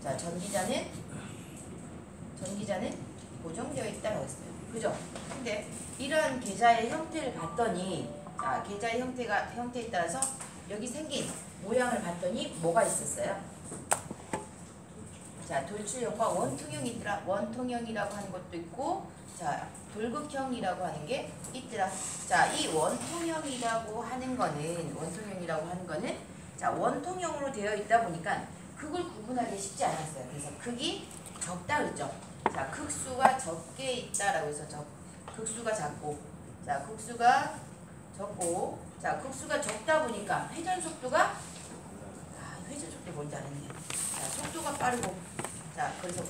자, 전기자는 고정되어 있다라고 했어요. 그죠? 근데 이러한 계좌의 형태를 봤더니, 자, 계좌의 형태에 따라서 여기 생긴 모양을 봤더니 뭐가 있었어요? 자, 돌출형과 원통형이 있더라. 원통형이라고 하는 것도 있고, 자, 돌극형이라고 하는 게 있더라. 자, 이 원통형이라고 하는 거는, 자, 원통형으로 되어 있다 보니까 극을 구분하기 쉽지 않았어요. 그래서 극이 적다 그랬죠. 자, 극수가 적게 있다라고 해서 극수가 작고, 자, 극수가 적고, 자, 극수가 적다 보니까 회전 속도가, 회전 속도 뭔지 알았네. 자, 속도가 빠르고, 자, 그래서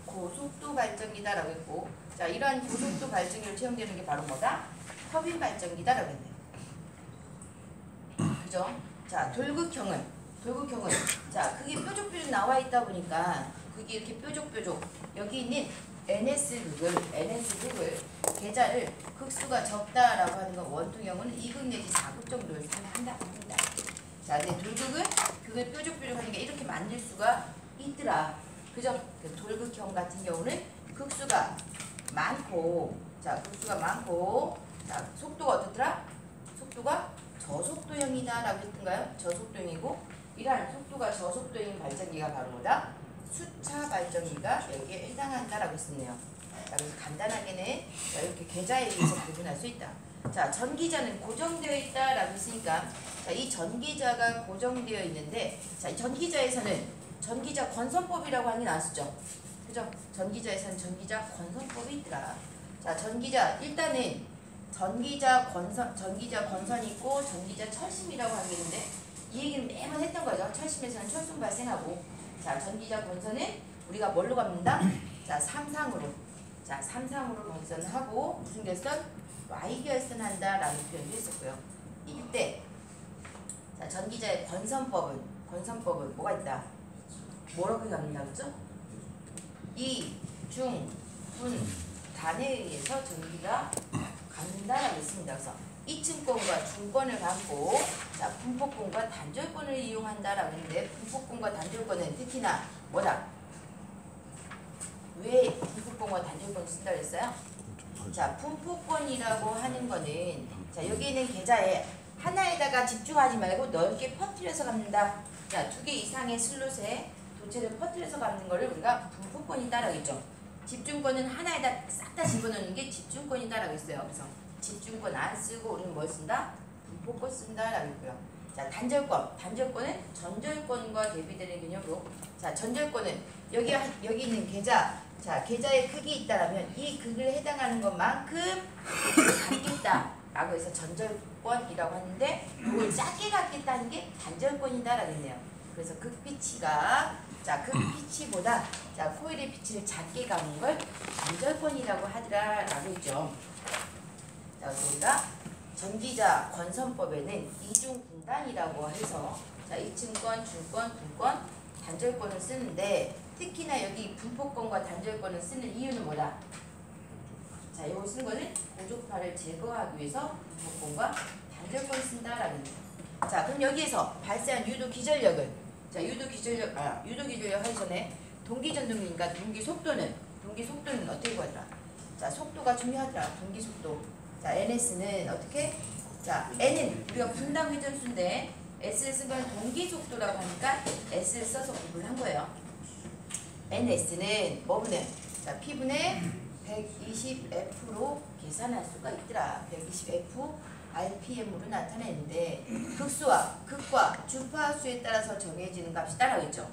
고속도 발전기다라고 했고, 자, 이러한 고속도 발전기로 채용되는 게 바로 뭐다? 터빈 발전기다라고 했네요. 그죠? 자, 돌극형은, 자, 그게 뾰족뾰족 나와 있다 보니까, 그게 이렇게 뾰족뾰족, 여기 있는 NS극을, 계좌를 극수가 적다라고 하는 건 원통형은 2극 내지 4극 정도를 한다. 자, 근데 돌극은 그걸 뾰족뾰족하니까 이렇게 만들 수가 있더라. 그죠? 그 돌극형 같은 경우는 극수가 많고, 자, 자, 속도가 어떻더라? 속도가 저속도형이다라고 했던가요? 저속도형이고, 이러한 속도가 저속도형인 발전기가 바로 뭐다? 수차 발전기가 여기에 해당한다라고 했었네요. 자, 그래서 간단하게는 이렇게 계좌에 의해서 구분할 수 있다. 자, 전기자는 고정되어 있다라고 했으니까, 자, 이 전기자가 고정되어 있는데, 자, 이 전기자에서는 전기자 건선법이라고 하는 게 나왔었죠. 그죠? 전기자에서는 전기자 건선법이 있더라. 자, 일단은 전기자 건선이 있고 전기자 철심이라고 하는 게 있는데, 이 얘기는 매번 했던 거죠. 철심에서는 철순 발생하고, 자, 전기자 건선은 우리가 뭘로 갑니다? 자, 삼상으로 건선하고, 무슨 결선? Y결선한다라는 표현도 했었고요. 이때, 자, 전기자의 건선법은 뭐가 있다? 뭐라고 갑니다, 그죠? 이, 중, 분, 단에 의해서 전기가 갖는다라고 했습니다. 그래서 이층권과 중권을 갖고, 자, 분포권과 단절권을 이용한다라고 했는데, 분포권과 단절권은 특히나 뭐다? 왜 분포권과 단절권을 쓴다고 했어요? 자, 분포권이라고 하는 거는, 자, 여기 있는 계좌에 하나에다가 집중하지 말고 넓게 퍼뜨려서 갖는다. 자, 2개 이상의 슬롯에 도체를 퍼뜨려서 갖는 거를 우리가 분포권이다라고 했죠. 집중권은 하나에다 싹 다 집어넣는 게 집중권이다라고 했어요. 그래서 집중권 안 쓰고 우리는 뭘 쓴다? 분포권 쓴다라고 했고요. 자, 단절권은 전절권과 대비되는 개념으로, 자, 전절권은 여기 있는 계좌, 자, 계좌의 극이 있다라면 이 극을 해당하는 것만큼 갖겠다라고 해서 전절권이라고 하는데, 이걸 작게 갖겠다는 게 단절권이다라고 했네요. 그래서 극피치가, 자, 극피치보다, 자, 코일의 피치를 작게 가는 걸 단절권이라고 하더라라고 했죠. 자, 우리가 전기자 건선법에는 이중분단이라고 해서, 자, 이층권, 중권, 분권, 단절권을 쓰는데, 특히나 여기 분포권과 단절권을 쓰는 이유는 뭐다? 자, 이거 쓰는 거는 고조파를 제거하기 위해서 분포권과 단절권을 쓴다라는 거예요. 자, 그럼 여기에서 발생한 유도기전력을, 자, 유도기전력 하기 전에 동기전동이니까 동기속도는 어떻게 구하더라? 자, 속도가 중요하더라. 동기속도. 자, NS는 어떻게? 자, N은 우리가 분당 회전수인데 S를 쓴 건 동기속도라고 하니까 S를 써서 구분한 거예요. NS는 뭐분의? 자, P분의 120F로 계산할 수가 있더라. 120F RPM으로 나타내는데, 극과 주파수에 따라서 정해지는 값이 따라고 있죠.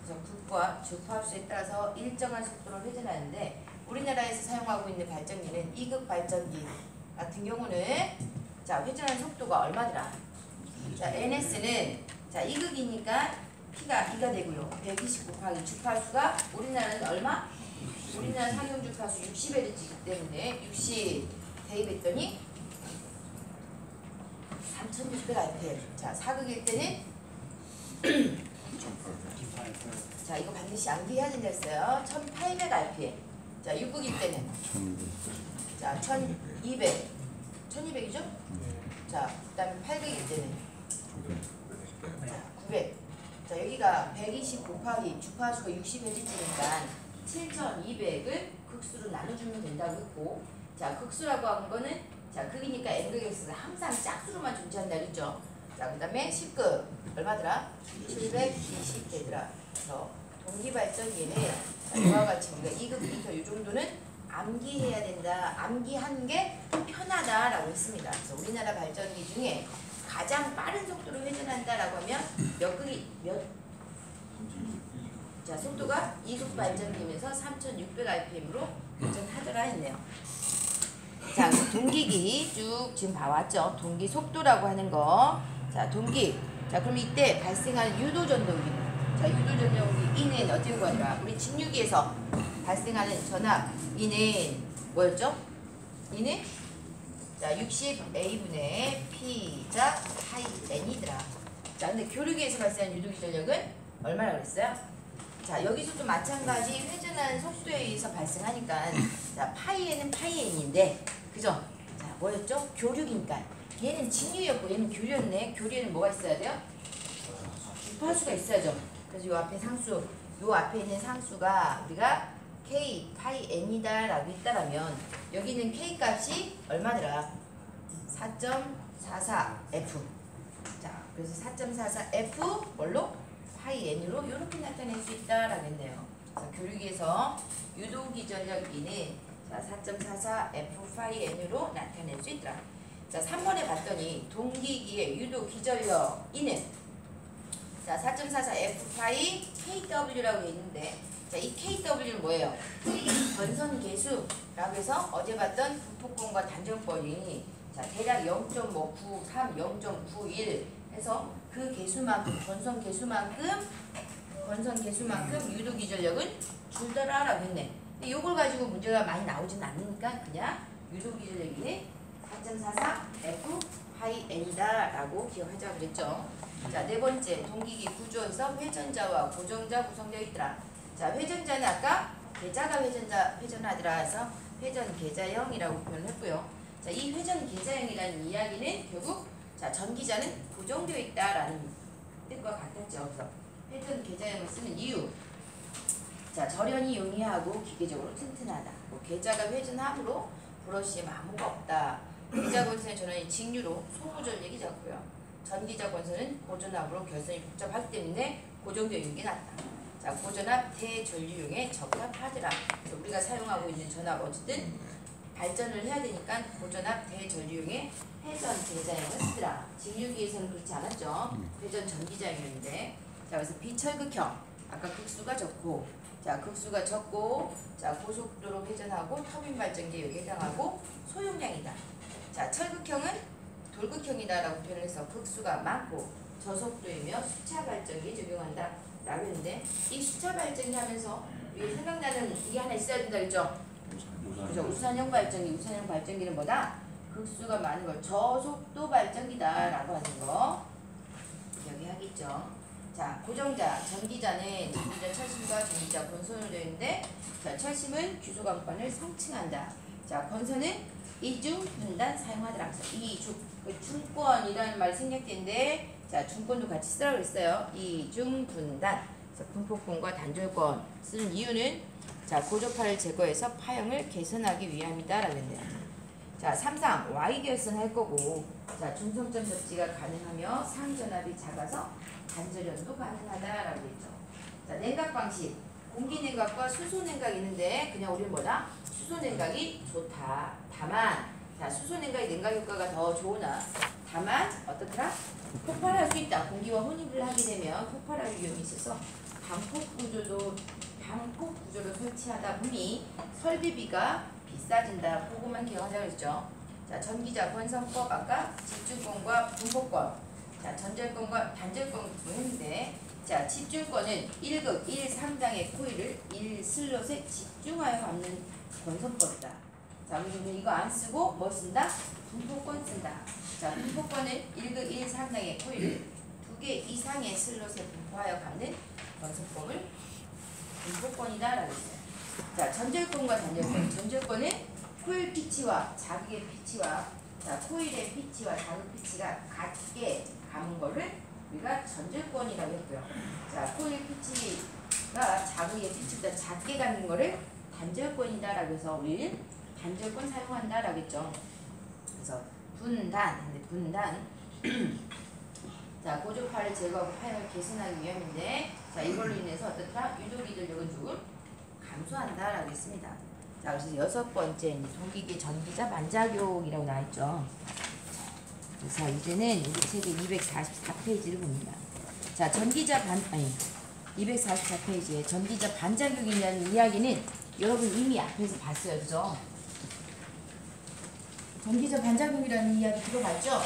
그래서 극과 주파수에 따라서 일정한 속도로 회전하는데, 우리나라에서 사용하고 있는 발전기는 2극 발전기 같은 경우는, 자, 회전하는 속도가 얼마더라? 자, NS는, 자, 2극이니까 P가 2가 되고요. 120 곱하기 주파수가 우리나라는 얼마? 우리나라 상용 주파수 60Hz이기 때문에 60 대입했더니 3600rpm. 자, 4극일 때는 자, 이거 반드시 암기해야 된다 했어요. 1800rpm. 자, 6극일 때는 자, 1200. 1200이죠? 자, 그 다음에 8극일 때는 자, 900. 자, 여기가 120 곱하기 주파수가 60Hz니까 7200을 극수로 나눠주면 된다고 했고, 자, 극수라고 한 거는, 자, 극이니까 N극 X가 항상 짝수로만 존재한다 그랬죠. 자, 그 다음에 10극 얼마더라? 720 되더라. 그래서 동기발전기는 이와 같이 우리가 2극, 2극 이 정도는 암기해야 된다. 암기하는 게 편하다라고 했습니다. 그래서 우리나라 발전기 중에 가장 빠른 속도로 회전한다라고 하면 몇 극이 자, 속도가 2극 발전기면서 3600rpm으로 회전하더라 했네요. 자, 동기기 쭉 지금 봐왔죠. 동기 속도라고 하는 거. 자, 동기. 자, 그럼 이때 발생하는 유도전동기. 자, 유도전동기 E는 어떻게 구하더라? 우리 직류기에서 발생하는 전압 E는 뭐였죠? E는 자, 60A분의 P자 파이 N이더라. 자, 근데 교류기에서 발생하는 유도기 전력은 얼마나 그랬어요? 자, 여기서도 마찬가지 회전하는 속도에 의해서 발생하니까 자, 파이 N은 파이 N인데 그죠? 자, 뭐였죠? 교류기니까 얘는 직류였고 얘는 교류였네. 교류에는 뭐가 있어야 돼요? 주파수가 있어야죠. 그래서 요 앞에 상수, 요 앞에 있는 상수가 우리가 K 파이 N이다 라고 했다라면 여기는 K 값이 얼마더라? 4.44F. 자, 그래서 4.44F 뭘로? 파이 N으로 이렇게 나타낼 수 있다라고 했네요. 자, 교류기에서 유도기 전력 E는 자, 4.44F 파이 N으로 나타낼 수 있더라. 자, 3번에 봤더니 동기기의 유도 기전력 E는 자, 4.44F 파이 KW라고 있는데 자, 이 KW는 뭐예요? 건선 계수라고 해서 어제 봤던 부폭권과 단절권이 자, 대략 0.93, 0.91 해서 그 개수만큼 건선 개수만큼 유도 기전력은 줄더라라고 했네. 근데 이걸 가지고 문제가 많이 나오진 않으니까 그냥 유도 기전력이 4.44F 파이 N이다라고 기억하자 그랬죠. 자, 네 번째 동기기 구조에서 회전자와 고정자 구성되어 있더라. 자, 회전자는 아까 계자가 회전하더라 해서 회전 계자형이라고 표현을 했고요. 자, 이 회전 계자형이라는 이야기는 결국 자, 전기자는 고정되어 있다라는 뜻과 같았죠. 그래서 회전 계자형을 쓰는 이유. 자, 절연이 용이하고 기계적으로 튼튼하다. 뭐 계자가 회전함으로 브러쉬에 마모가 없다. 계자 권선의 전원이 직류로 소고전력이 적고요. 전기자 권선은 고전압으로 결선이 복잡하기 때문에 고정되어 있는 게 낫다. 자, 고전압 대전류용에 적합하더라. 그래서 우리가 사용하고 있는 전압 어쨌든 발전을 해야 되니까 고전압 대전류용에 회전 계자형을 쓰더라. 직류기에서는 그렇지 않았죠. 회전 전기자형이었는데 자, 그래서 비철극형 아까 극수가 적고 자, 극수가 적고 자, 고속도로 회전하고 터빈 발전기에 해당하고 소용량이다. 자, 철극형은 돌극형이다라고 표현해서 극수가 많고 저속도이며 수차 발전기에 적용한다 라고 했는데 이 수차 발전기 하면서 우리가 생각나는 이게 하나 있어야 된다 그랬죠? 그래서 우산형 발전기는 뭐다? 극수가 많은 걸 저속도 발전기다 라고 하는 거 기억하겠죠. 자, 고정자, 전기자 철심과 전기자 권선으로 되어 있는데 자, 철심은 규소관건을 상층한다. 자, 권선은 이중 분단 사용하더라. 이중 중권이라는 말이 생략되는데 자, 중권도 같이 쓰라고 그랬어요. 이중 분단. 그래서 분폭권과 단절권 쓰는 이유는 자, 고조파를 제거해서 파형을 개선하기 위함이다라고 했네요. 자, 3상 Y결선 할 거고 자, 중성점 접지가 가능하며 상전압이 작아서 단절연도 가능하다라고 했죠. 자, 냉각 방식 공기냉각과 수소냉각이 있는데 그냥 우리는 뭐다? 수소냉각이 좋다. 다만 자, 수소냉각이 냉각 효과가 더 좋으나 다만 어떻더라? 폭발할 수 있다. 공기와 혼입을 하게 되면 폭발할 위험이 있어서 방폭 구조로 설치하다 보니 설비비가 비싸진다. 그것만 기억하자 그랬죠. 자, 전기자 권선법 아까 집중권과 분폭권 자, 전절권과 단절권 했는데 자, 집중권은 1극 1상당의 코일을 1슬롯에 집중하여 감는 권선법이다. 자, 우리는 이거 안 쓰고 뭐 쓴다? 분폭권 쓴다. 자, 분폭권은 1극 1상당의 코일을 2개 이상의 슬롯에 분포하여 감는 권선법을 분폭권이다라고 했어요. 자, 전절권과 단절권. 전절권은 코일 피치와 자극의 피치와 자, 코일의 피치와 자극 피치가 같게 감은 거를 우리가 전절권이라고 했고요. 자, 코일 피치가 자극의 피치보다 작게 가는 거를 단절권이다라고 해서 우리 단절권 사용한다라고 했죠. 그래서 분단, 자, 고주파를 제거하고 파형을 개선하기 위함인데, 자, 이걸로 인해서 어떻다? 유도기전력은 조금 감소한다라고 했습니다. 자, 그래서 6번째 동기계 전기자 반작용이라고 나와있죠. 자, 이제는 우리 책의 244페이지를 봅니다. 자, 244페이지에 전기자 반작용이라는 이야기는 여러분 이미 앞에서 봤어요. 그죠? 전기자 반작용이라는 이야기 들어봤죠?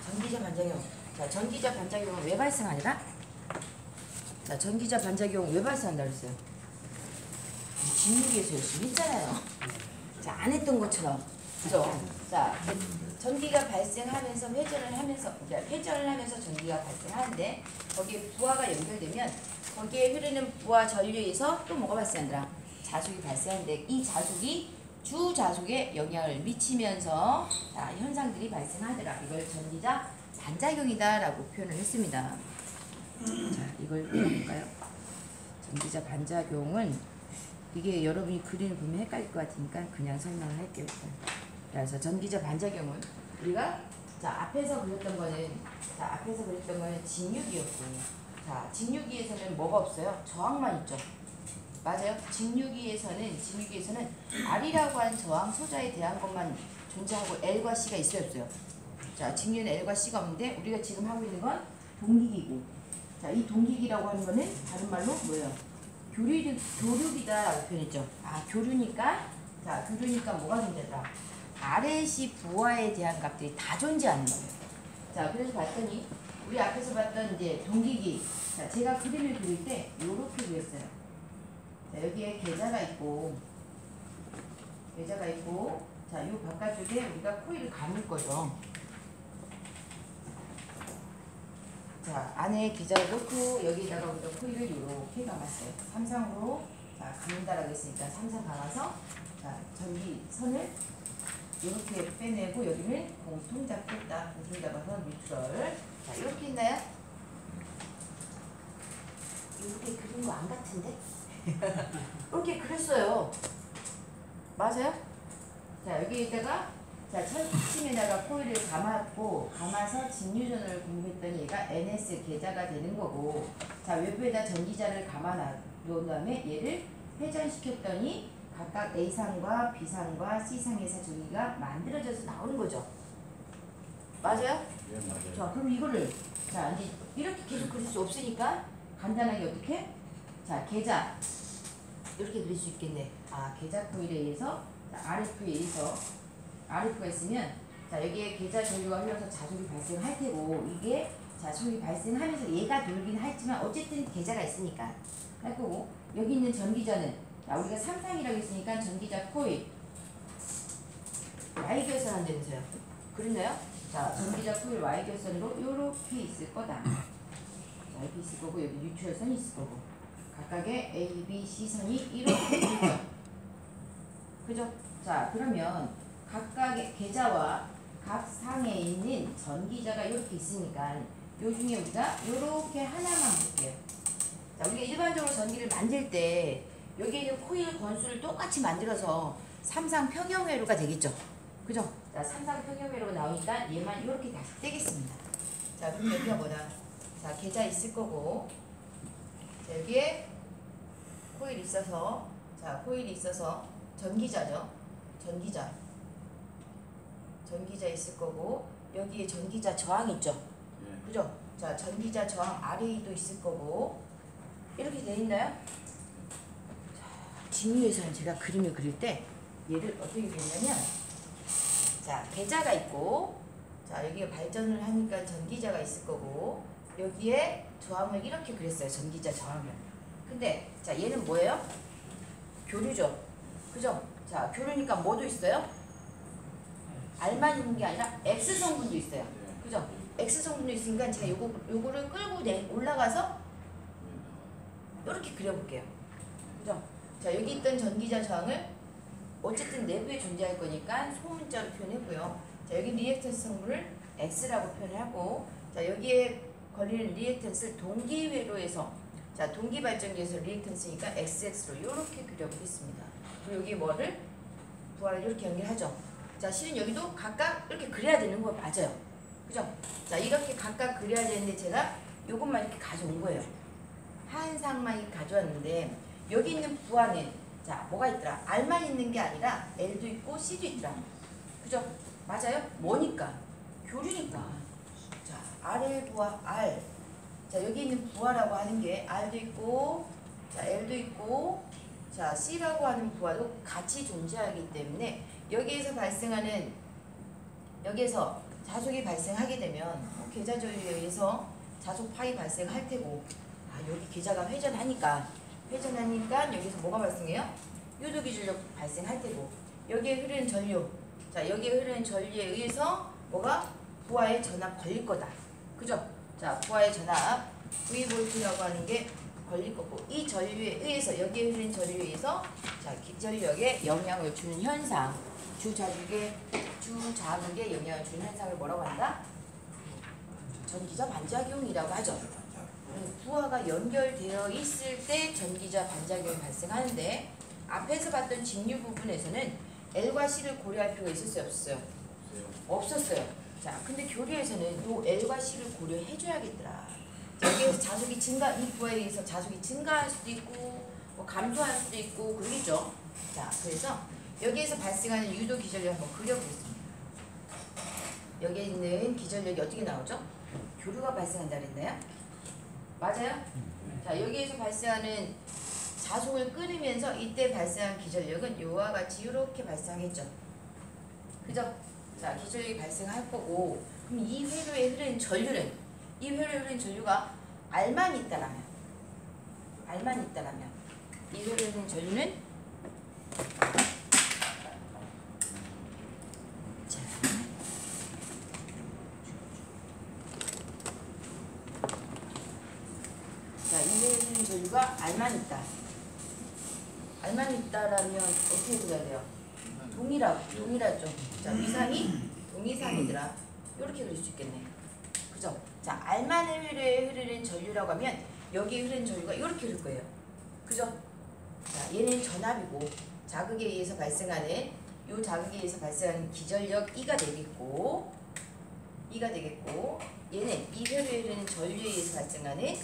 전기자 반작용. 자, 전기자 반작용은 왜 발생하니라? 자, 전기자 반작용 왜 발생한다고 했어요? 진육에서 열심히 했잖아요. 자, 안 했던 것처럼. 그죠? 자, 전기가 발생하면서 회전을 하면서 전기가 발생하는데, 거기에 부하가 연결되면 거기에 흐르는 부하 전류에서 또 뭐가 발생한다? 자숙이 발생하는데, 이 자숙이 주자숙에 영향을 미치면서 자, 현상들이 발생하더라. 이걸 전기자 반작용이다라고 표현을 했습니다. 자, 이걸 볼까요? 전기자 반작용은 이게 여러분이 그림을 보면 헷갈릴 것 같으니까 그냥 설명을 할게요. 그래서 전기자 반작용은 우리가 앞에서 그렸던 거는 직류기였고, 자, 직류기에서는 뭐가 없어요? 저항만 있죠. 맞아요. 직류기에서는 R이라고 하는 저항 소자에 대한 것만 존재하고 L과 C가 있어요, 없어요? 자, 직류는 L과 C가 없는데 우리가 지금 하고 있는 건 동기기고, 자, 이 동기기라고 하는 거는 다른 말로 뭐예요? 교류기다라고 표현했죠. 아, 교류니까 뭐가 존재한다? RLC 부하에 대한 값들이 다 존재하는 거예요. 자, 그래서 봤더니 우리 앞에서 봤던 이제 동기기, 자, 제가 그림을 그릴 때 요렇게 그렸어요. 자, 여기에 계좌가 있고, 자, 요 바깥쪽에 우리가 코일을 감을 거죠. 자, 안에 계좌를 넣고 여기에다가 우리가 코일을 요렇게 감았어요. 삼상으로 자, 감는다라고 했으니까 삼상 감아서 자, 전기선을 이렇게 빼내고 여기는 공통 잡혔다. 공통 잡아서 뉴트럴. 자, 이렇게 있나요? 이렇게 그린 거 안 같은데? 이렇게 그렸어요. 맞아요? 자, 여기에다가 자, 천침에다가 코일을 감아서 직류전원을 공급했더니 얘가 NS 계좌가 되는 거고, 자, 외부에다 전기자를 감아놓은 다음에 얘를 회전시켰더니 각각 A상과 B상과 C상에서 전기가 만들어져서 나오는 거죠. 맞아요? 네, 맞아요. 자, 그럼 이거를 자, 이제 이렇게 계속 그릴 수 없으니까 간단하게 어떻게? 자, 계좌 이렇게 그릴 수 있겠네. 아, 계좌 코일에 의해서 RF에 의해서 RF가 있으면 자, 여기에 계좌 전류가 흘러서 자속이 발생할 테고, 이게 자속이 발생하면서 얘가 돌긴 했지만 어쨌든 계좌가 있으니까 할 거고, 여기 있는 전기자는 자, 우리가 3상이라고 했으니까 전기자 코일 Y결선 한다면서요. 그랬나요? 자, 전기자 코일 Y결선으로 요렇게 있을 거다. 자, 이렇게 있을 거고, 여기 뉴트럴선이 있을 거고, 각각의 A, B, C 선이 이렇게 있죠. 그죠? 자, 그러면 각각의 계좌와 각 상에 있는 전기자가 이렇게 있으니까 요 중에 우리가 요렇게 하나만 볼게요. 자, 우리가 일반적으로 전기를 만들 때 여기에 있는 코일 건수를 똑같이 만들어서 삼상 평형회로가 되겠죠. 그죠? 자, 삼상 평형회로가 나오니까 얘만 이렇게 다시 떼겠습니다. 자, 그럼 여기가 뭐다? 자, 계좌 있을 거고, 자, 여기에 코일이 있어서, 자, 코일이 있어서 전기자죠. 전기자 있을 거고, 여기에 전기자 저항 있죠. 네. 그죠? 자, 전기자 저항 RA도 있을 거고, 이렇게 돼 있나요? 직류에서는 제가 그림을 그릴 때 얘를 어떻게 그렸냐면, 자, 계좌가 있고, 자, 여기에 발전을 하니까 전기자가 있을 거고, 여기에 저항을 이렇게 그렸어요. 전기자 저항을. 근데 자, 얘는 뭐예요? 교류죠. 그죠? 자, 교류니까 뭐도 있어요? R만 있는 게 아니라 X 성분도 있어요. 그죠? X 성분도 있으니까 제가 요거를 끌고 올라가서 이렇게 그려볼게요. 그죠? 자, 여기 있던 전기자 저항을 어쨌든 내부에 존재할 거니까 소문자로 표현했고요. 자, 여기 리액턴스 성분을 X라고 표현하고, 자, 여기에 걸리는 리액턴스를 동기회로에서, 자, 동기발전기에서 리액턴스니까 XX로 이렇게 그려보겠습니다. 그리고 여기 뭐를? 부하를 이렇게 연결하죠. 자, 실은 여기도 각각 이렇게 그려야 되는 거 맞아요. 그죠? 자, 이렇게 각각 그려야 되는데 제가 요것만 이렇게 가져온 거예요. 한 상만 이렇게 가져왔는데, 여기 있는 부하는, 자, 뭐가 있더라? R만 있는 게 아니라 L도 있고 C도 있더라. 그죠? 맞아요? 뭐니까? 교류니까. 자, R의 부하, R. 자, 여기 있는 부하라고 하는 게 R도 있고, 자, L도 있고, 자, C라고 하는 부하도 같이 존재하기 때문에 여기에서 발생하는, 여기에서 자속이 발생하게 되면 계자 조율에 의해서 자속 파이 발생할 테고, 아, 여기 계자가 회전하니까 여기서 뭐가 발생해요? 유도기준력 발생할 테고, 여기에 흐르는 전류, 자, 여기에 흐르는 전류에 의해서 뭐가? 부하의 전압 걸릴 거다. 그죠? 자, 부하의 전압 V볼트라고 하는 게 걸릴 거고, 이 전류에 의해서, 여기에 흐르는 전류에 의해서, 자, 기전력에 영향을 주는 현상, 주자극에 영향을 주는 현상을 뭐라고 한다? 전기자 반작용이라고 하죠. 부하가 연결되어 있을 때 전기자 반작용이 발생하는데, 앞에서 봤던 직류 부분에서는 L과 C를 고려할 필요가 있었어요, 없었어요? 없었어요. 자, 근데 교류에서는 요 L과 C를 고려해줘야겠더라. 여기에서 자속이 증가, 이 부하에 의해서 자속이 증가할 수도 있고, 뭐 감소할 수도 있고, 그러겠죠. 자, 그래서 여기에서 발생하는 유도 기전력 한번 그려보겠습니다. 여기에 있는 기전력이 어떻게 나오죠? 교류가 발생한다 그랬나요? 맞아요? 자, 여기에서 발생하는 자속을 끊으면서 이때 발생한 기전력은 요와 같이 이렇게 발생했죠. 그죠? 자, 기전력이 발생할 거고, 그럼 이 회로에 흐르는 전류는, 이 회로에 흐르는 전류가 R만 있다라면, 이 회로에 흐르는 전류는, 자, 이 회로에 흐르는 전류가 R만 있다라면 어떻게 그려야 돼요? 동일하죠. 자, 위상이 동이상이더라. 이렇게 그릴 수 있겠네. 그죠? 자, R만의 회로에 흐르는 전류라고 하면 여기에 흐르는 전류가 이렇게 흐를 거예요. 그죠? 자, 얘는 전압이고, 자극에 의해서 발생하는, 요 자극에 의해서 발생하는 기전력 E가 되겠고, 얘는 이 회로에 흐르는 전류에 의해서 발생하는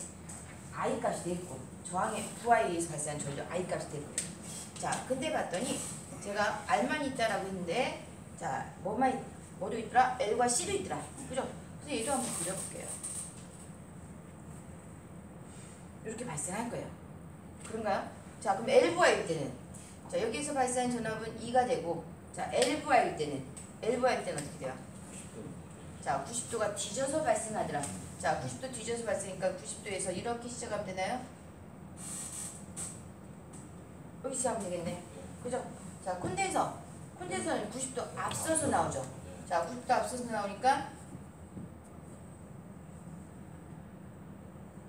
I 값이 되겠고, 저항의 부하에 의해서 발생하는 전류 I 값이 되고요. 자, 근데 봤더니 제가 R만 있다라고 했는데, 자, 뭐도 있더라? L과 C도 있더라. 그죠? 그래서 얘도 한번 그려볼게요. 이렇게 발생할 거예요. 그런가요? 자, 그럼 L부하일 때는, 자, 여기서 발생한 전압은 2가 되고, 자, L부하일 때는 어떻게 돼요? 자, 90도가 뒤져서 발생하더라. 자, 90도 뒤져서 발생하니까 90도에서 이렇게 시작하면 되나요? 여기 시작하면 되겠네. 그죠? 자, 콘덴서는 90도 앞서서 나오죠. 자, 90도 앞서서 나오니까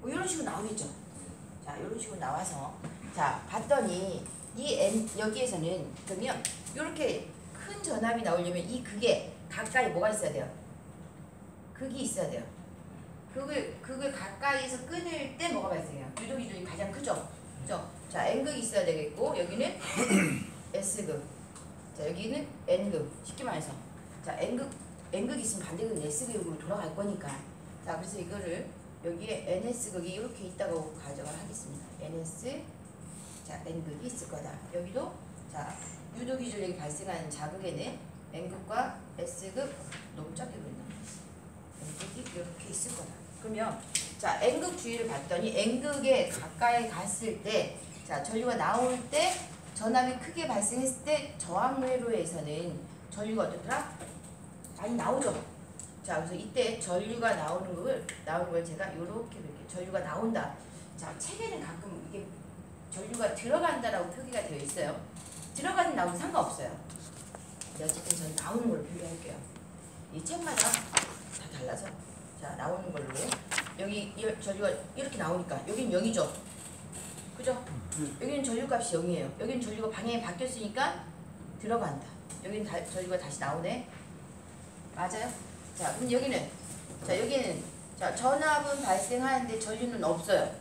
뭐 이런 식으로 나오겠죠. 자, 이런 식으로 나와서, 자, 봤더니 여기에서는 그러면 이렇게 큰 전압이 나오려면 이 극에 가까이 뭐가 있어야 돼요? 극이 있어야 돼요. 극을 가까이에서 끊을 때 뭐가 발생해요? 유도기준이 가장 크죠? 그죠? 자, N극이 있어야 되겠고, 여기는 S극, 자, 여기는 N극. 쉽게 말해서, 자, N극이 있으면 반대극은 S극으로 돌아갈 거니까, 자, 그래서 이거를 여기에 NS극이 이렇게 있다고 가정을 하겠습니다. NS, 자, N극이 있을 거다. 여기도, 자, 유도기준력이 발생하는 자극에는 N극과 S극 높잡이로 있는 N극이 이렇게 있을 거다. 그러면, 자, N극 주위를 봤더니 N극에 가까이 갔을 때, 자, 전류가 나올 때, 전압이 크게 발생했을 때 저항회로에서는 전류가 어떻더라? 많이 나오죠. 자, 그래서 이때 전류가 나오는 걸 제가 이렇게 이렇게 전류가 나온다. 자, 책에는 가끔 이게 전류가 들어간다라고 표기가 되어 있어요. 들어가든 나오든 상관없어요. 어쨌든 저는 나오는 걸로 표기할게요. 이 책마다 다 달라서. 자, 자, 나오는 걸로. 여기 전류가 이렇게 나오니까 여긴 0이죠. 그죠? 여기는 전류값이 0이에요. 여기는 전류가 방향이 바뀌었으니까 들어간다. 여기는 전류가 다시 나오네. 맞아요? 자, 그럼 여기는 자, 전압은 발생하는데 전류는 없어요.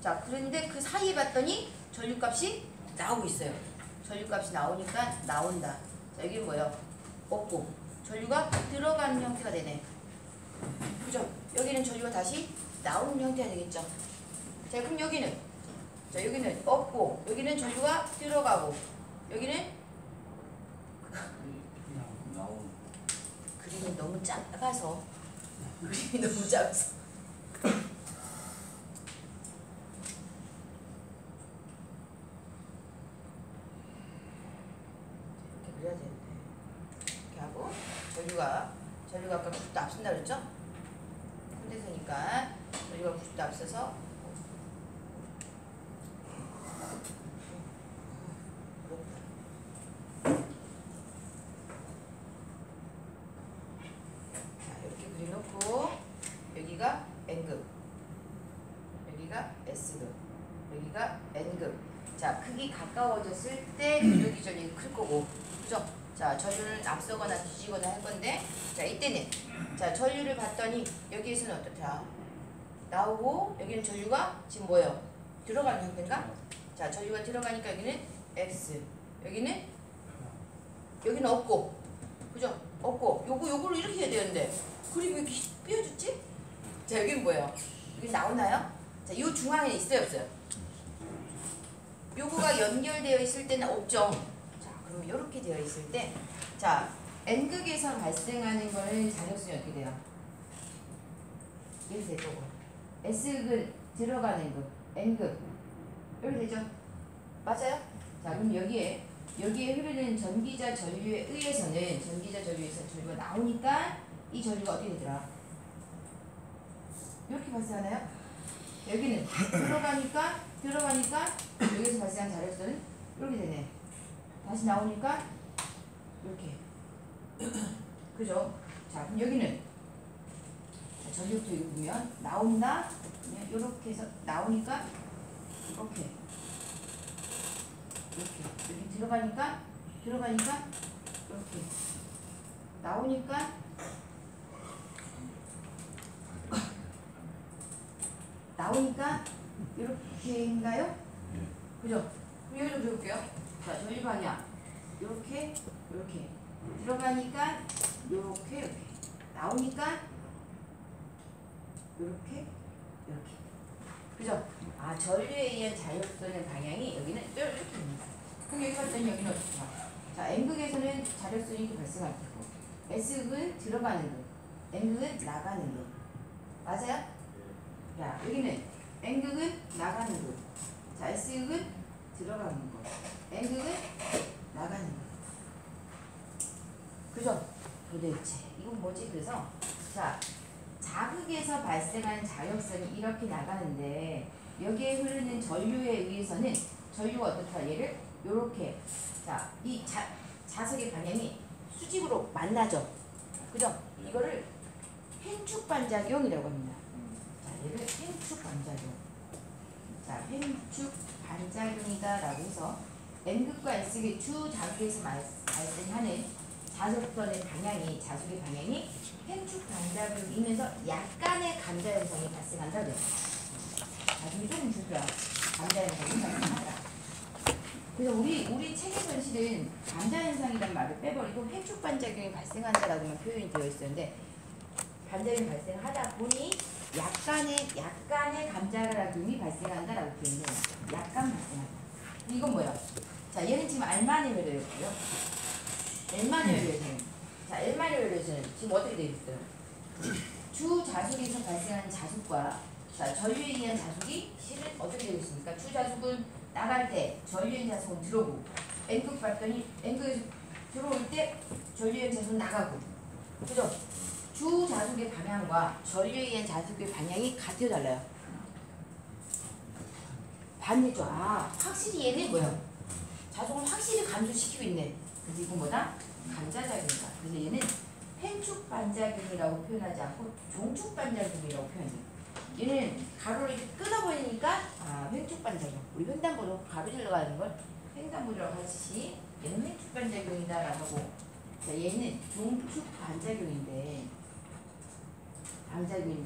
자, 그런데 그 사이에 봤더니 전류값이 나오고 있어요. 전류값이 나오니까 나온다. 자, 여기는 뭐예요? 없고 전류가 들어가는 형태가 되네. 그죠? 여기는 전류가 다시 나오는 형태가 되겠죠. 자, 그럼 여기는 없고 여기는 전류가 들어가고 여기는 그림이 너무 작아서 이렇게 그려야 되는데 이렇게 하고 전류가 아까 90도 앞선다 그랬죠? 현대소니까 전류가 90도 앞서서 이렇게 그려놓고 여기가 N급, 여기가 S급, 여기가 N급. 자, 크기 가까워졌을 때 전류 기전이 클 거고, 그죠? 자, 전류는 앞서거나 뒤지거나 할 건데, 자, 이때는 자, 전류를 봤더니 여기에서는 어떻다? 나오고 여기는 전류가 지금 뭐예요? 들어가는 형태인가? 자, 전류가 들어가니까 여기는 X, 여기는 없고, 그죠? 없고 요거를 이렇게 해야 되는데 그리고 왜 이렇게 삐어졌지? 자, 여기는 뭐예요? 여기 나오나요? 자, 요 중앙에 있어요, 없어요? 요거가 연결되어 있을 때는 없죠. 자, 그럼 이렇게 되어 있을 때, 자, N극에서 발생하는 거는 자력수는 어떻게 돼요? 이렇게 될 거고, S극은 들어가는 극, N극 이렇게 되죠? 맞아요? 자, 그럼 여기에 흐르는 전기자 전류에 의해서는 전류가 나오니까 이 전류가 어떻게 되더라? 이렇게 발생하나요? 여기는 들어가니까 여기서 발생한 자력수는 이렇게 되네. 다시 나오니까 이렇게. 그죠? 자, 그럼 여기는 전류부터 이거 보면 나온다. 이렇게 해서 나오니까 이렇게. 여기 들어가니까 이렇게 나오니까 이렇게인가요? 그죠? 그럼 여기 좀 해볼게요. 자, 전류 방향 이렇게 들어가니까 이렇게 나오니까 이렇게 그죠? 아, 전류에 의한 자력수는 방향이 여기는 이렇게 됩니다. 그럼 여기 봤더니 여기는 어떻게 봐? 자, N극에서는 자력수는 이렇게 발생할 거고, S극은 들어가는 극, N극은 나가는 극. 맞아요? 야, 여기는 N극은 나가는 극, 자, S극은 들어가는 극, N극은 나가는 극. 그죠? 도대체 이건 뭐지? 그래서 자, 자극에서 발생하는 자력선이 이렇게 나가는데 여기에 흐르는 전류에 의해서는 전류가 어떻다? 얘를 요렇게, 자, 이 자석의 방향이 수직으로 만나죠. 그죠? 이거를 횡축 반작용이라고 합니다. 자, 얘를 횡축 반작용. 자, 횡축 반작용이다라고 해서 N극과 S극의 주 자극에서 발생하는 자석선의 방향이, 자석의 방향이 횡축 반작용이면서 약간의 감자 현상이 발생한다 그래요. 나중에 조금 줄거야. 감자 현상이 발생한다. 그래서 우리 책에서는 실은 감자 현상이란 말을 빼버리고 횡축 반작용이 발생한다라고만 표현이 되어 있었는데, 반작용이 발생하다 보니 약간의 감자작용이 발생한다라고 표현해요. 약간 발생한다. 이건 뭐야? 자, 얘는 지금 알마니 회로였고요. 엘마니 회로에서는, 자, 엘마니 회로에서는 지금 어떻게 되어 있어요? 주 자속에서 발생하는 자속과, 자, 전류에 의한 자속이 실은 어떻게 되어 있습니까? 주 자속은 나갈 때 전류에 의한 자속은 들어오고, N극 봤더니 N극에서 들어올 때 전류에 의한 자속은 나가고, 그죠? 주 자속의 방향과 전류에 의한 자속의 방향이 같아요, 달라요? 반대죠. 아, 확실히 얘는 뭐예요? 자속을 확실히 감소시키고 있네. 그래서 이건 뭐다? 감자작용이다. 그래서 얘는 횡축 반작용이라고 표현하지 않고 종축 반작용이라고 표현해요. 얘는 가로를 이렇게 끊어버리니까 횡축 반작용. 우리 횡단보도 가로질러 가는 걸 횡단보도라고 하듯이 얘는 횡축 반작용이다라고 하고, 자, 얘는 종축 반작용인데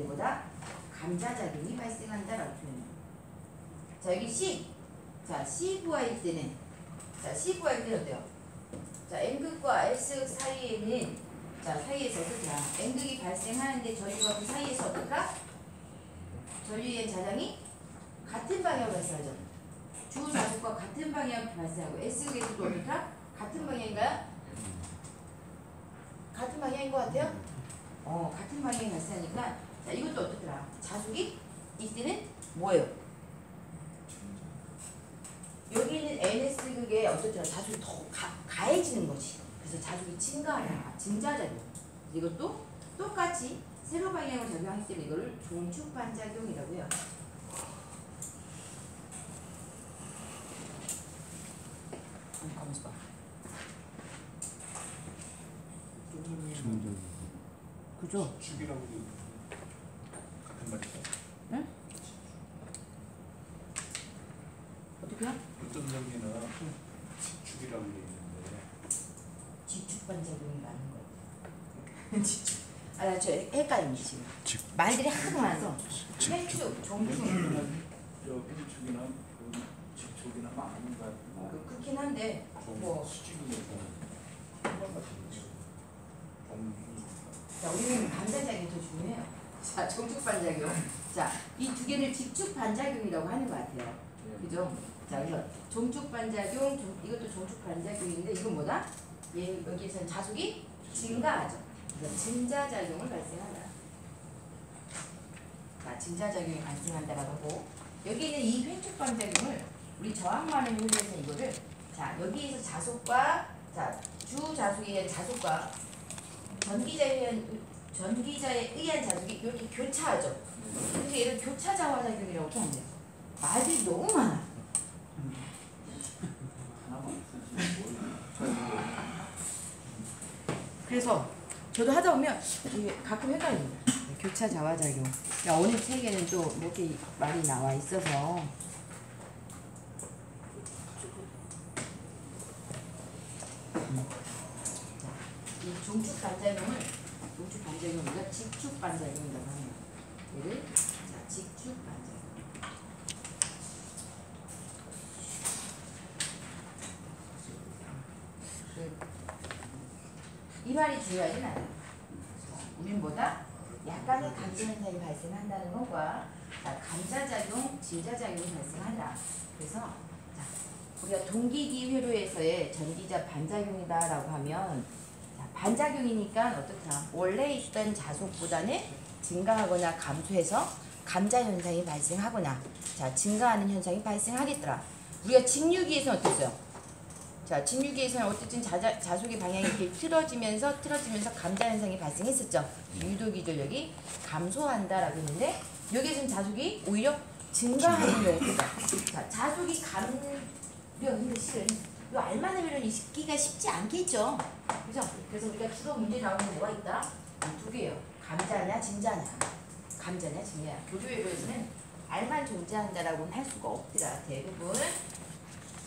보다 감자작용이 발생한다라고 표현해요. 자, 여기 C. 자, C 구할 때는 어때요? 자, N극과 S 사이에는 사이에서 어떻게 N극이 발생하는데 전류가 그 사이에서 어떨까? 전류의 자장이 같은 방향으로 발생하죠. 주 자속과 같은 방향으로 발생하고, S극에서도 어떨까? 같은 방향인가요? 같은 방향인 것 같아요? 같은 방향이 발생하니까, 자, 이것도 어떻더라? 자속이 이때는 뭐예요? 여기 있는 NS극에 어떻더라? 자속이 더 가해지는 거지. 그래서 자속이 증가하다. 증자작용. 이것도 똑같이 세로 방향으로 작용하기 때문에 이거를 종축 반작용이라고 해요. 가만있어 봐. 그죠? 축이라고 같은 말이죠. 응? 어떻게요? 어떤 점이나 축이라고 얘기했는데 지축 반작용이 많은 거예요. 지축. 나 저 헷갈립니다 지금. 말들이 하도 많아서 횡축, 종축. 저 횡축이나 그 직축이나 많은 거 같고 그렇긴 한데 뭐. 수직에서 한번 같은 거죠. 자, 우리는 반작용이 더 중요해요. 자, 종축 반작용. 자, 이 두 개를 직축 반작용이라고 하는 것 같아요. 그죠? 자, 그래서 종축 반작용, 이것도 종축 반작용인데 이건 뭐다? 여기에서는 자속이 증가하죠. 그래서 증자작용을 발생한다. 자, 증자작용이 발생한다라고 하고, 여기 있는 이 횡축 반작용을 우리 저항만을 이용해서 이거를, 자, 여기에서 자속과, 자, 주 자속의 자속과 전기자에 의한 자속이 이렇게 교차하죠. 그래서 얘를 교차자화작용이라고 표현해요. 말이 너무 많아. 그래서 저도 하다 보면 가끔 헷갈립니다. 교차자화작용. 어느 책에는 또 이렇게 말이 나와 있어서. 이 종축 반작용을 우리가 직축 반작용이라고 합니다. 얘를 직축 반작용. 이 말이 중요하진 않아요. 우린 뭐다? 약간의 감지 현상이 발생한다는 것과 감자작용, 진자작용이 발생한다. 그래서 우리가 동기기 회로에서의 전기자 반작용이다라고 하면, 반작용이니까 어떻다? 원래 있던 자속보다는 증가하거나 감소해서 감자 현상이 발생하거나, 증가하는 현상이 발생하겠더라. 우리가 직류기에서는 어땠어요? 자, 직류기에서는 어쨌든 자속의 방향이 이렇게 틀어지면서 감자 현상이 발생했었죠. 유도 기전력이 감소한다라고 했는데, 여기에서는 자속이 오히려 증가하는 경우가 있다. 자속이 근데 실은 이 알만한 회로는 읽기가 쉽지 않겠죠. 그죠? 그래서 우리가 주로 문제 나오는 뭐가 있다? 두 개예요. 감자냐, 진자냐. 감자냐, 진자냐. 교류회로에서는 R만 존재한다라고는 할 수가 없더라. 대부분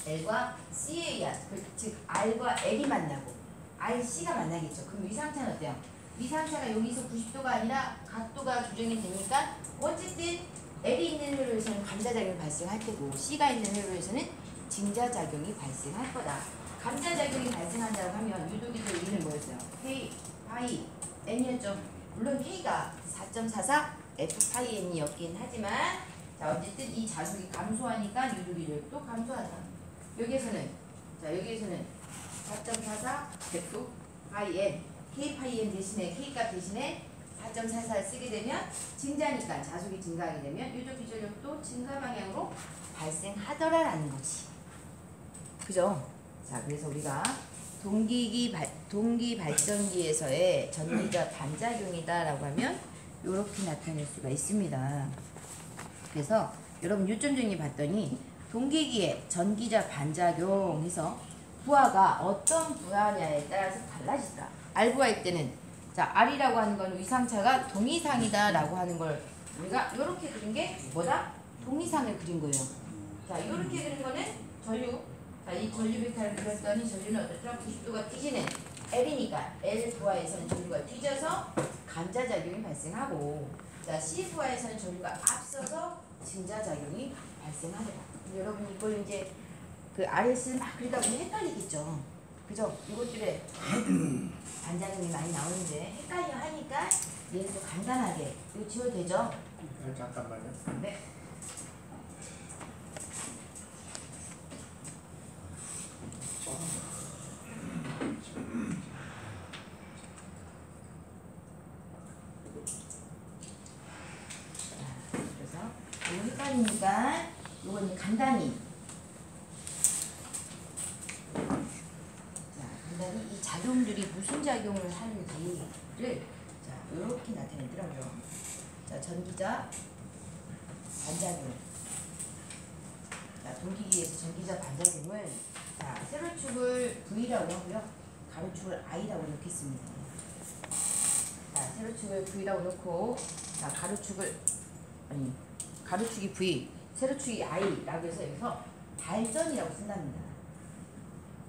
L과 C에 의한, 즉 R과 L이 만나고 RC가 만나겠죠. 그럼 위상차는 어때요? 위상차가 여기서 90도가 아니라 각도가 조정이 되니까 어쨌든 L이 있는 회로에서는 감자작용이 발생할 테고, C가 있는 회로에서는 증자작용이 발생할 거다. 감자작용이 발생한다고 하면 유도기적 E는 뭐였어요? K, 파이, N이었죠. 물론 K가 4.44, F, 파이, N이었긴 하지만, 어쨌든 이 자속이 감소하니까 유도기적도 감소하다. 여기에서는 4.44, F, 파이, N, K, 파이, N 대신에 K값 대신에 4.44를 쓰게 되면 증자니까 자속이 증가하게 되면 유도기적력도 증가 방향으로 발생하더라라는 거지. 그죠? 자, 그래서 우리가 동기 발전기에서의 전기가 반작용이다라고 하면 이렇게 나타낼 수가 있습니다. 그래서 여러분 요점 정리 봤더니 동기기의 전기자 반작용 해서 부하가 어떤 부하냐에 따라서 달라지더라. R부하일 때는 자, R이라고 하는 건 위상차가 동이상이다라고 하는 걸 우리가 이렇게 그린 게 뭐다? 동이상을 그린 거예요. 자, 이렇게 그린 거는 전류. 자, 이 전류 벡터를 그렸더니 전류는 어떻더라? 90도가 뒤지는 L이니까 L 부하에서는 전류가 뒤져서 감자작용이 발생하고, 자, C 부하에서는 전류가 앞서서 증자작용이 발생하더라. 여러분 이걸 이제 그 RS 막 그리다 보면 헷갈리겠죠. 그죠? 이것들에 반작용이 많이 나오는데 헷갈려 하니까 얘는 또 간단하게 이거 지워도 되죠? 잠깐만요. 네. 그래서 이거 헷갈리니까 이건 간단히 이 작용들이 무슨 작용을 하는지를 자 이렇게 나타내더라고요. 자, 전기자 반작용. 자, 동기기에서 전기자 반작용을 자 세로축을 V라고 하고요. 가로축을 I라고 놓겠습니다. 자, 세로축을 V라고 놓고 자 가로축이 V, 세로축이 I라고 해서 여기서 발전이라고 쓴답니다.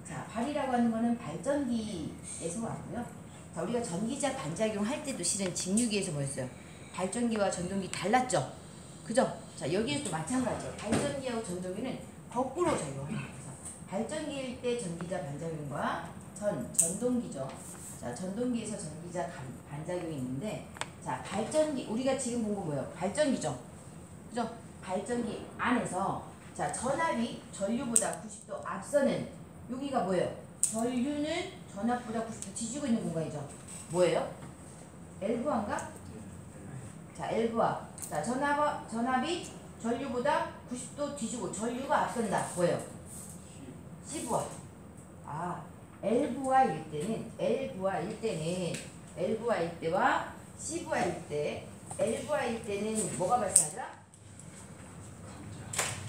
자, 발이라고 하는 거는 발전기에서 왔고요. 자, 우리가 전기자 반작용 할 때도 실은 직류기에서 뭐였어요? 발전기와 전동기 달랐죠? 그죠? 자, 여기에서도 마찬가지예요. 발전기하고 전동기는 거꾸로 작용합니다. 그래서 발전기일 때 전기자 반작용과 전동기죠. 자, 전동기에서 전기자 반작용이 있는데, 자, 발전기, 우리가 지금 본 거 뭐예요? 발전기죠? 그죠? 발전기 안에서, 자, 전압이 전류보다 90도 앞서는 여기가 뭐예요? 전류는 전압보다 90도 뒤지고 있는 공간이죠. 뭐예요? L부하인가? 자, L부하. 자, 전압이 전류보다 90도 뒤지고 전류가 앞선다. 뭐예요? C부하. 아, L부하일 때와 C부하일 때, L부하일 때는 뭐가 발생하더라?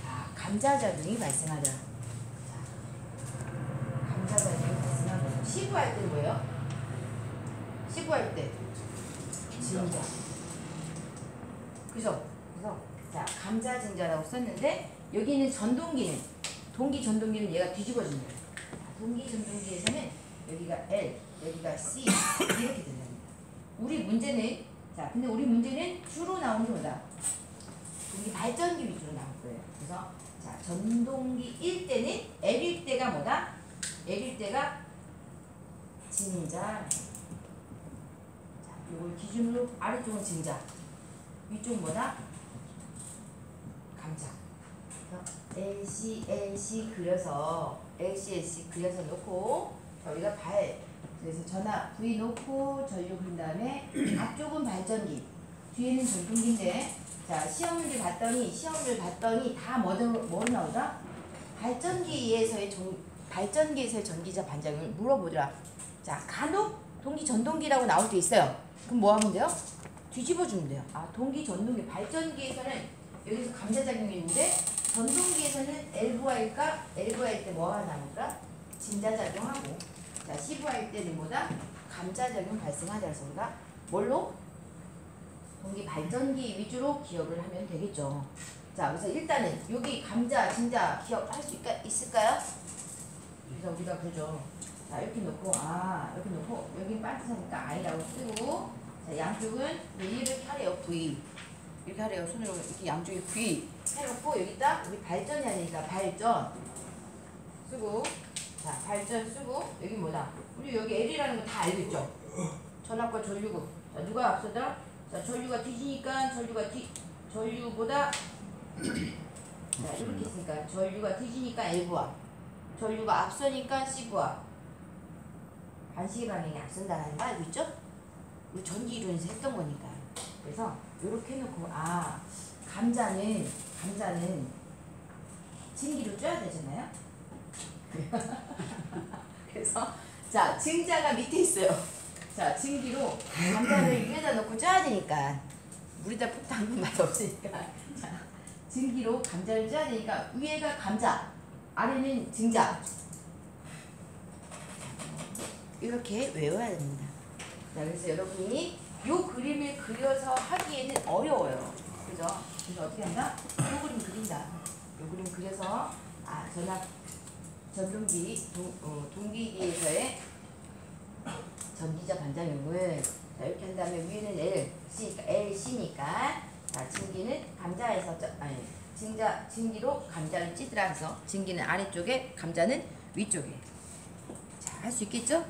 아, 감자작용이 발생하더라. 감자작용이 발생하고, C부할 때는 뭐예요? C부할 때 증자. 그죠? 그래서 자, 감자증자라고 썼는데 여기는 전동기는 전동기는 얘가 뒤집어진 거예요. 동기 전동기에서는 여기가 L, 여기가 C 이렇게 된답니다. 우리 문제는 주로 나온 게 뭐다? 동기 발전기 위주로 나올 거예요. 그래서 자, 전동기일 때는 L일 때가 뭐다? L일 때가 증자. 자, 이걸 기준으로 아래쪽은 증자, 위쪽은 뭐다? 감자. LC 그려서 놓고, 자, 우리가 그래서 전압 V 놓고 전류 그린 다음에 앞쪽은 발전기, 뒤에는 전동기인데, 자, 시험을 봤더니 다 뭐로 나오다? 발전기에서의 전기자 반작용을 물어보더라. 자, 간혹 동기 전동기라고 나올 때 있어요. 그럼 뭐 하면 돼요? 뒤집어 주면 돼요. 아, 동기 전동기. 발전기에서는 여기서 감자작용이 있는데, 전동기에서는 L부하일 때 뭐가 나올까? 진자작용하고, 자, C부하일 때는 뭐다? 감자작용 발생하자. 그래서 우리가 뭘로? 동기 발전기 위주로 기억을 하면 되겠죠. 자, 그래서 일단은 여기 감자, 진자 기억할 수 있을까요? 그래서 우리가 그죠. 자, 이렇게 놓고 여기 반듯하니까 I라고 쓰고, 자, 양쪽은 이렇게 하래요. V 이렇게 하래요. 손으로 이렇게 양쪽에 V 해놓고, 여기다 우리 발전이 아니니까 발전 쓰고, 자, 발전 쓰고, 여기 뭐다? 우리 여기 L이라는 거 다 알겠죠? 전압과 전류고. 자, 누가 앞서더라? 자, 전류가 뒤지니까 전류보다 자, 이렇게 있으니까 전류가 뒤지니까 L부하, 전류가 앞서니까 C부하. 반시계 방향이 앞선다는 거 알고 있죠? 우리 전기 이론에서 했던 거니까. 그래서 이렇게 해놓고, 아, 감자는 증기로 쪄야 되잖아요. 그래서 자, 증자가 밑에 있어요. 자, 증기로 감자를 위에다 놓고 쪄야 되니까, 물에다 푹 담근 맛 없으니까, 자, 증기로 감자를 쪄야 되니까 위에가 감자, 아래는 증자. 이렇게 외워야 됩니다. 그래서 여러분이 요 그림을 그려서 하기에는 어려워요. 그죠? 그래서 어떻게 한다? 요 그림 그린다. 요 그림 그려서 전압 전동기 동기기에서의 전기자 반작용을 이렇게 한 다음에 위에는 LC니까 증기는 감자에서 증기로 감자를 찌더라 해서 증기는 아래쪽에 감자는 위쪽에. 자, 할 수 있겠죠?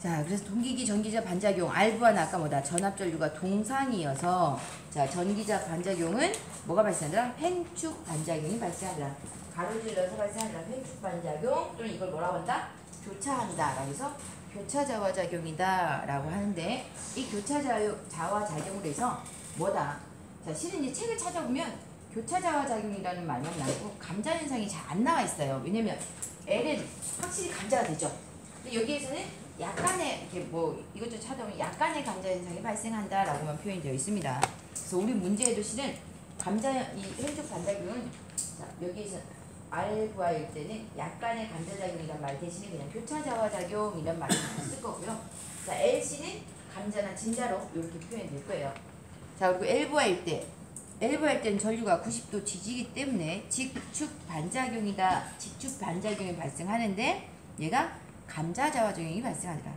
자, 그래서 동기기 전기자 반작용 R부하는 아까 뭐다? 전압전류가 동상이어서 자, 전기자 반작용은 뭐가 발생하더라? 횡축 반작용이 발생하더라. 가로질러서 발생하더라. 횡축 반작용 또는 이걸 뭐라고 한다? 교차한다. 라고 해서 교차자화작용이다 라고 하는데 이 교차자화작용으로 해서 뭐다? 자, 실은 이제 책을 찾아보면 교차자화작용이라는 말만 나오고 감자 현상이 잘 안 나와 있어요. 왜냐면 L은 확실히 감자가 되죠. 근데 여기에서는 약간의 이렇게 뭐 이것도 찾아보면 약간의 감자 현상이 발생한다라고만 표현이 되어 있습니다. 그래서 우리 문제에도 실은 이 횡축 반작용은 자, 여기에서 R부하일 때는 약간의 감자작용이란 말 대신에 그냥 교차자화작용 이란 말을 쓸 거고요. 자, LC는 감자나 진자로 이렇게 표현이 될 거예요. 자, 그리고 L부하일 때는 전류가 90도 뒤지기 때문에 직축 반작용이다. 직축 반작용이 발생하는데 얘가 감자자화작용이 발생하더라.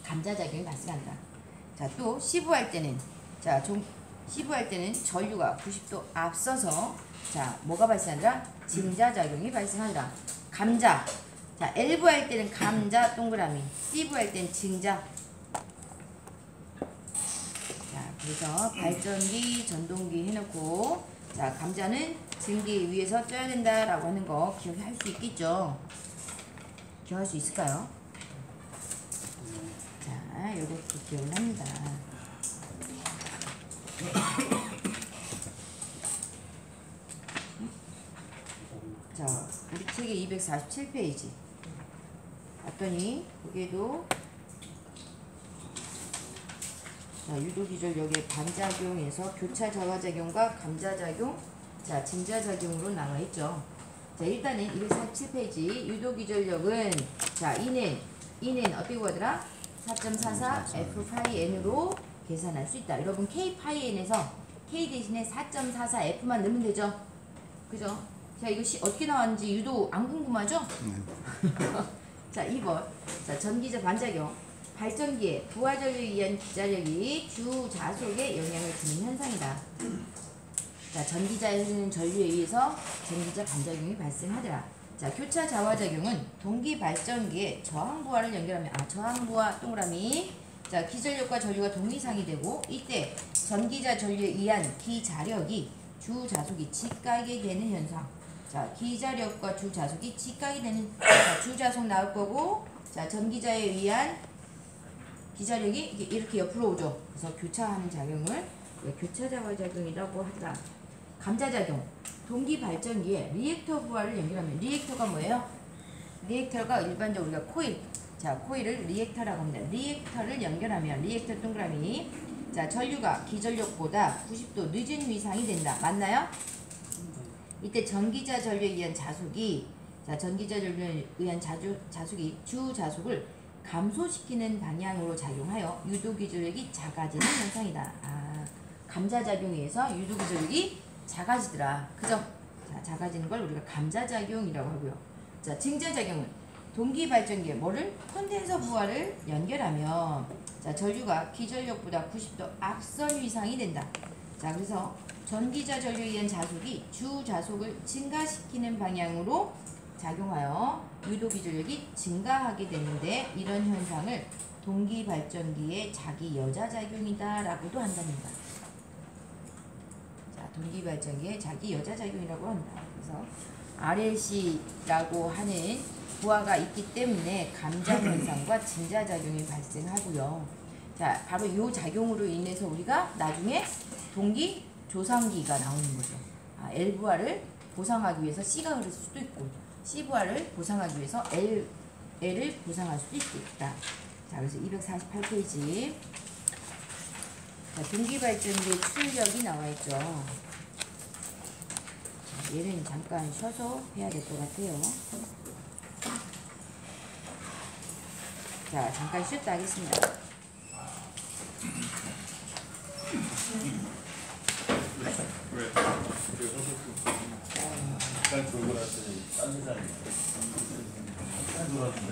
감자작용이 발생한다. 자, 또 C부할 때는 C부할 때는 전류가 90도 앞서서 자, 뭐가 발생하더라? 증자작용이 발생한다. 감자. 자, L부할 때는 감자 동그라미. C부할 때는 증자. 자, 그래서 발전기, 전동기 해놓고 자, 감자는 증기 위에서 쪄야 된다라고 하는 거 기억할 수 있겠죠? 기억할 수 있을까요? 자, 이렇게 기억을 합니다. 자, 우리 책의 247페이지 봤더니 거기에도 자, 유도기전력의 반작용에서 교차자화작용과 감자작용, 자, 증자작용으로 나와 있죠. 자, 일단은 247페이지 유도기전력은 자, E는 어떻게 구하더라? 4.44 F 파이 N으로 계산할 수 있다. 여러분 K 파이 N에서 K 대신에 4.44 F만 넣으면 되죠. 그죠? 자, 이거 어떻게 나왔는지 유도 안 궁금하죠? 자, 2번. 자, 전기자 반작용. 발전기에 부하전류에 의한 기자력이 주 자속에 영향을 주는 현상이다. 자, 전기자에 흐르는 전류에 의해서 전기자 반작용이 발생하더라. 자, 교차 자화작용은 동기 발전기에 저항부하를 연결하면 저항부하 동그라미. 자, 기전력과 전류가 동위상이 되고 이때 전기자 전류에 의한 기자력이 주 자속이 직각이 되는 현상. 자, 기자력과 주 자속이 직각이 되는 주 자속 나올 거고 자, 전기자에 의한 기자력이 이렇게 옆으로 오죠. 그래서 교차하는 작용을 교차자화작용이라고 하더라. 감자작용. 동기 발전기에 리액터 부하를 연결하면 리액터가 뭐예요? 리액터가 일반적으로 우리가 코일. 자, 코일을 리액터라고 합니다. 리액터를 연결하면 리액터 동그라미. 자, 전류가 기전력보다 90도 늦은 위상이 된다. 맞나요? 이때 전기자 전류에 의한 자속이 자, 전기자 전류에 의한 자속이 주 자속을 감소시키는 방향으로 작용하여 유도기전력이 작아지는 현상이다. 감자작용에 의해서 유도기전력이 작아지더라. 그죠? 자, 작아지는 걸 우리가 감자작용이라고 하고요. 자, 증자작용은 동기발전기에 뭐를? 콘덴서 부하를 연결하면 자, 전류가 기전력보다 90도 앞선 위상이 된다. 자, 그래서 전기자 전류에 의한 자속이 주 자속을 증가시키는 방향으로 작용하여 유도기전력이 증가하게 되는데 이런 현상을 동기발전기의 자기 여자작용이다 라고도 한답니다. 자, 동기발전기의 자기 여자작용이라고 한다. 그래서 RLC라고 하는 부하가 있기 때문에 감자현상과 증자작용이 발생하고요. 자, 바로 이 작용으로 인해서 우리가 나중에 동기 조상기가 나오는 거죠. L부하를 보상하기 위해서 C가 흐를 수도 있고 C부하를 보상하기 위해서 L을 보상할 수도 있겠다. 자, 그래서 248페이지. 자, 동기발전기의 출력이 나와 있죠. 자, 얘는 잠깐 쉬어서 해야 될 것 같아요. 자, 잠깐 쉬었다 하겠습니다. 왜? 잘 돌고 났더니 딴 세상이야. 잘 돌았는데.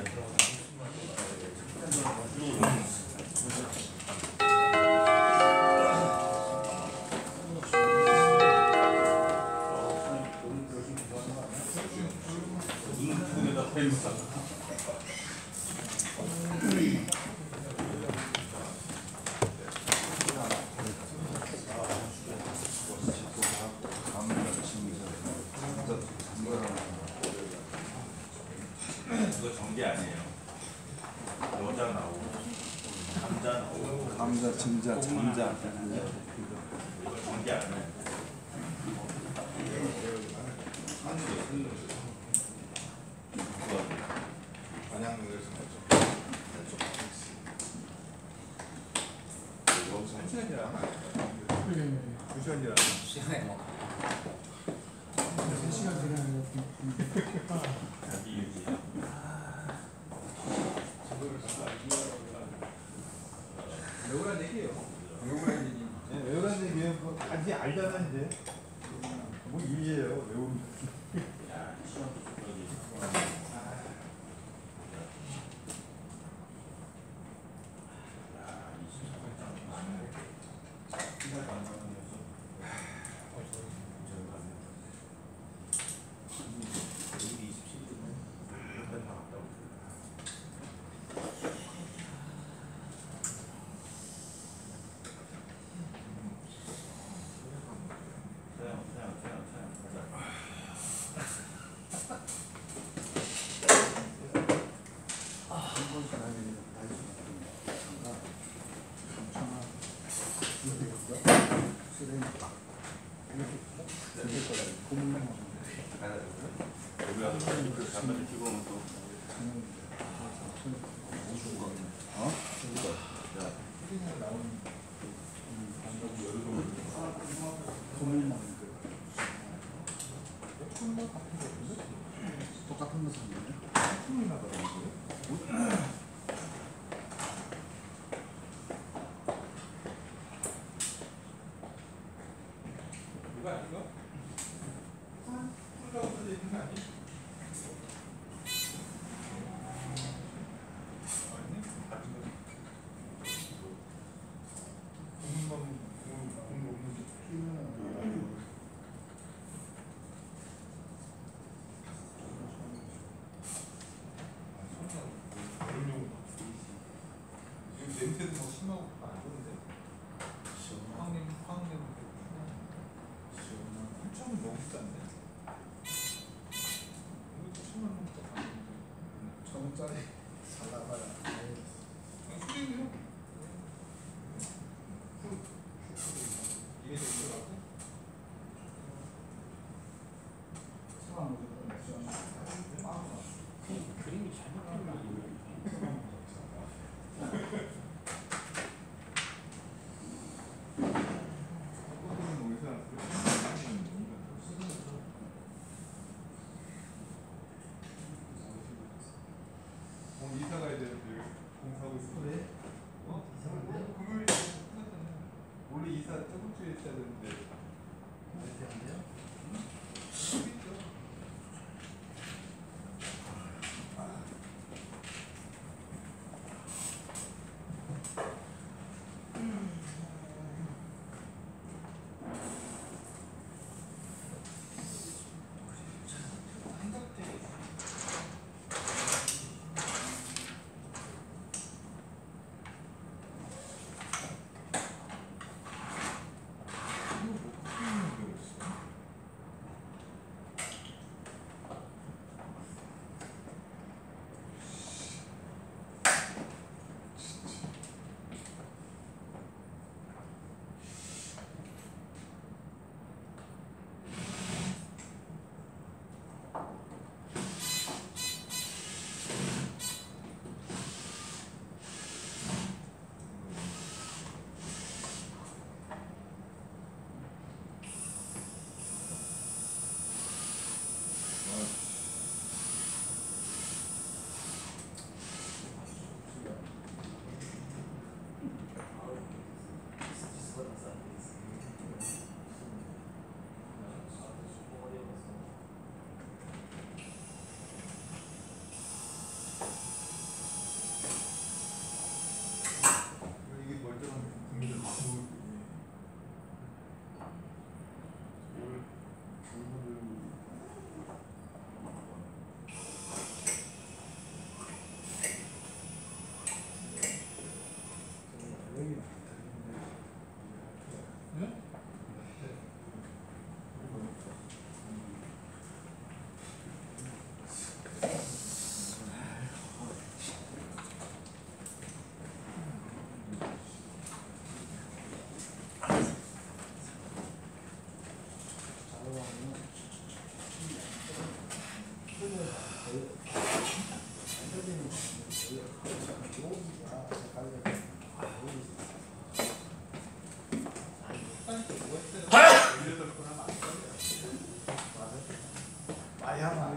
눈에다 페인트 쌌다. 이거 전개 아니에요. 여자 나오고 남자 나오고 감자, 진자, 장자. 이거 전개 아니에요. 안양역에서 여기서 1시간이라 2시간이라 자기 유지. 외우란 얘기예요. 외우란 얘기. 네, 외우란 얘기예요. 그거 다지 알잖아 이제. 뭐 일이에요 외우는. 야, 시험 저기. 똑같은 거 샀는데? 품이나 그러는데? 이거 아닌가? 풀라고 써져 있는 거 아니야? 아니? 같은 거. 공문 없는 게 냄새도 막 심하고 안 좋은데? 황냄 한참은 너무 비싼데? 이것도 10,000원 넘게 가는데 1,000원짜리 살라봐라. 수익이요? 이게 되더라고? 그림이 잘못된 이사 가야 되는데 공사하고 있어. 그래? 금요일에 끝났잖아. 원래 이사 저번 주에 했어야 되는데. 이렇게 안 돼요? 있죠.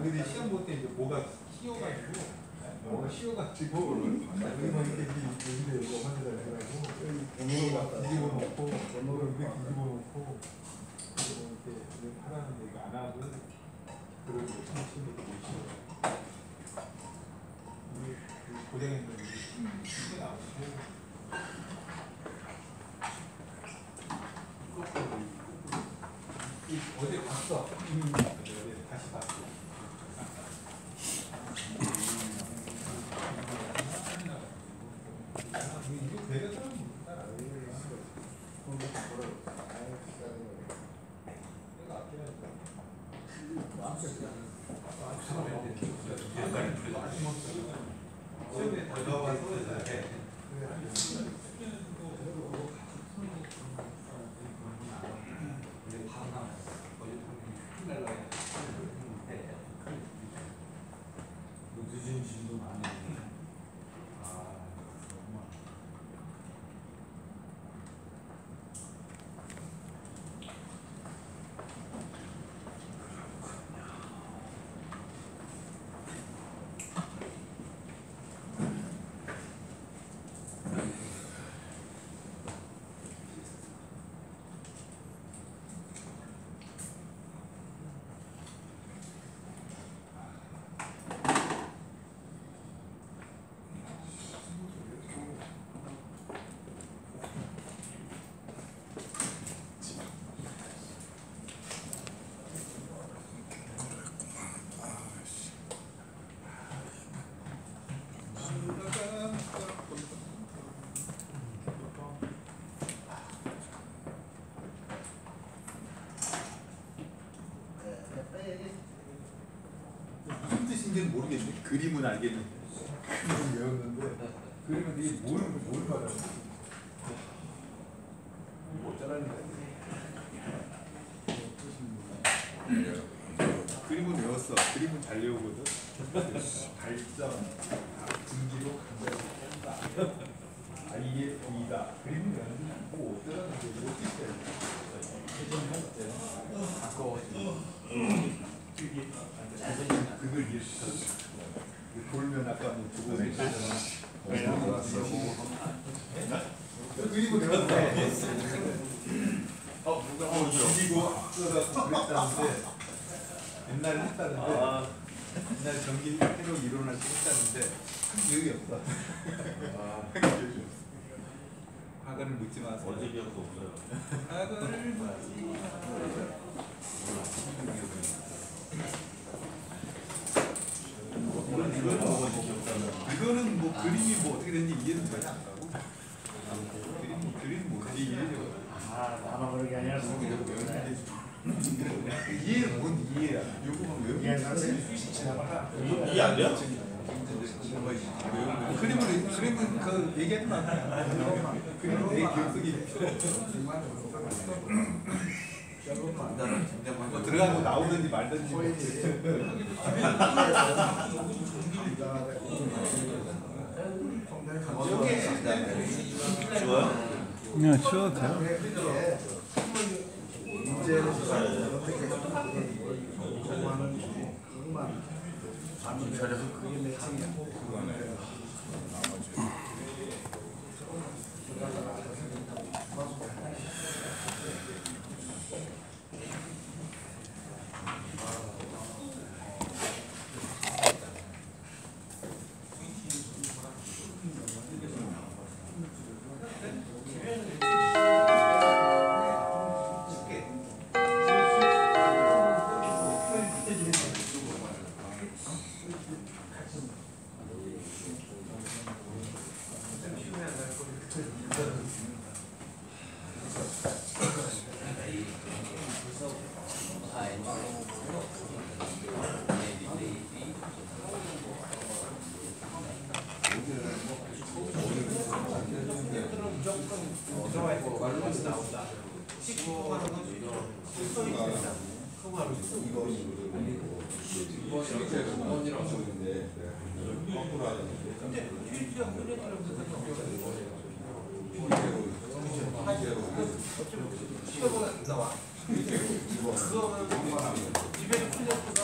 근데 시험 볼 때 이제 뭐가 씌워가지고 여기 뭐 이렇게 여기에 뭐 환자들 해가지고 번호를 뒤집어 놓고 번호를 이렇게 뒤집어 놓고 이렇게 하라는데 이거 안 하고 그러고 참치는 게 씌워. 고생했는데 이게 나오고. 어제 봤어. 다시 봤어. 이거 배가 사람 따라. 늦은 짐도 많이. 무슨 뜻인지는 모르겠는데 그림은 알겠는데 그림은 외웠는데 그림은 이게 뭘 말하는 거지? 어쩌라는 그림은 외웠어. 그림은 잘 외우거든. 발전, 분기로 간다. 아 이게 B다. 그림은 외웠는데 뭐 어쩌라는 게 이거 뜻이야. 아까워가지고 그걸 이해시켰어. 돌면 아까 뭐 두고 있잖아. 그림을 외웠는데 누가 죽이고 앞서서 그랬다는데 옛날에 했다는데 옛날 전기 새로 일어날 때 했다는데 한 기억이 없어. 한 기억이 없어. 과거를 묻지 마세요. 어제 기억도 없어요. 과거를 묻지 마세요. 이거는 뭐 그림이 뭐 어떻게 되는지 이해는 전혀 안 가고 그림 뭐지 이해죠. 나만 그런 게 아니라 이해는 뭔 이해야? 요거만 외우고 이해 안 돼요? 그림은 그 얘기하지 마. 그림은 내 기억 속에 뭐 들어가고 나오든지 말든지 좋아요? 그냥 쉬어도 돼요. 문제를 어떻게 공부하는지 그것만 잠시 차려서 그게 매칭이야. 시험은 나와. 그거는 집에 풀렸다가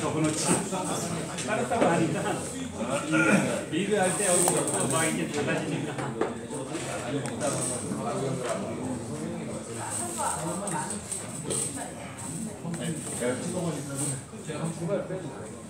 적어놓지. 따로따로 하니까 리그 할 때 여기 막 이게 달라지니까. 제가 찍어보니까 제가 한 주말 빼도 돼요.